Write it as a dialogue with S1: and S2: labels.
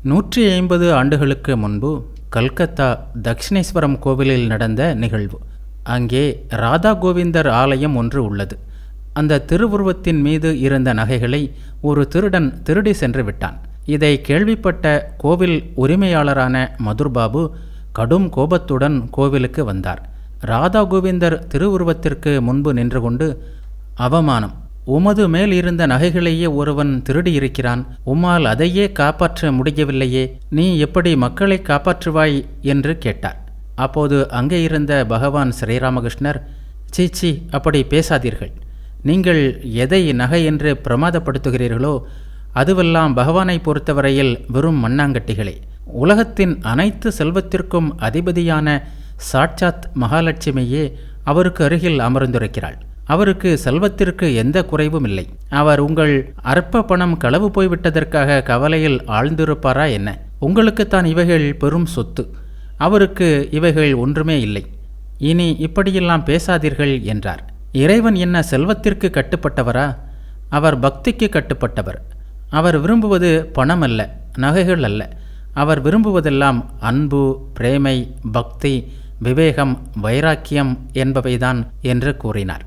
S1: 150 ஆண்டுகளுக்கு முன்பு கல்கத்தா தக்ஷிணேஸ்வரம் கோவிலில் நடந்த நிகழ்வு. அங்கே ராதா கோவிந்தர் ஆலயம் ஒன்று உள்ளது. அந்த திருவுருவத்தின் மீது இருந்த நகைகளை ஒரு திருடன் திருடி சென்று விட்டான். இதை கேள்விப்பட்ட கோவில் உரிமையாளரான மதுர்பாபு கடும் கோபத்துடன் கோவிலுக்கு வந்தார். ராதா கோவிந்தர் திருவுருவத்திற்கு முன்பு நின்று கொண்டு, அவமானம், உமது மேல் இருந்த நகைகளையே ஒருவன் திருடியிருக்கிறான், உம்மால் அதையே காப்பாற்ற முடியவில்லையே, நீ எப்படி மக்களை காப்பாற்றுவாய் என்று கேட்டார். அப்போது அங்கே இருந்த பகவான் ஸ்ரீராமகிருஷ்ணர், சீச்சி, அப்படி பேசாதீர்கள். நீங்கள் எதை நகை என்று பிரமாதப்படுத்துகிறீர்களோ அதுவெல்லாம் பகவானை பொறுத்தவரையில் வெறும் மண்ணாங்கட்டிகளே. உலகத்தின் அனைத்து செல்வத்திற்கும் அதிபதியான சாட்சாத் மகாலட்சுமியே அவருக்கு அருகில் அமர்ந்திருக்கிறாள். அவருக்கு செல்வத்திற்கு எந்த குறைவும் இல்லை. அவர் உங்கள் அற்ப பணம் களவு போய்விட்டதற்காக கவலையில் ஆழ்ந்திருப்பாரா என்ன? உங்களுக்குத்தான் இவைகள் பெரும் சொத்து, அவருக்கு இவைகள் ஒன்றுமே இல்லை. இனி இப்படியெல்லாம் பேசாதீர்கள் என்றார். இறைவன் என்ன செல்வத்திற்கு கட்டுப்பட்டவரா? அவர் பக்திக்கு கட்டுப்பட்டவர். அவர் விரும்புவது பணம் அல்ல, நகைகள் அல்ல. அவர் விரும்புவதெல்லாம் அன்பு, பிரேமை, பக்தி, விவேகம், வைராக்கியம் என்பவைதான் என்று கூறினார்.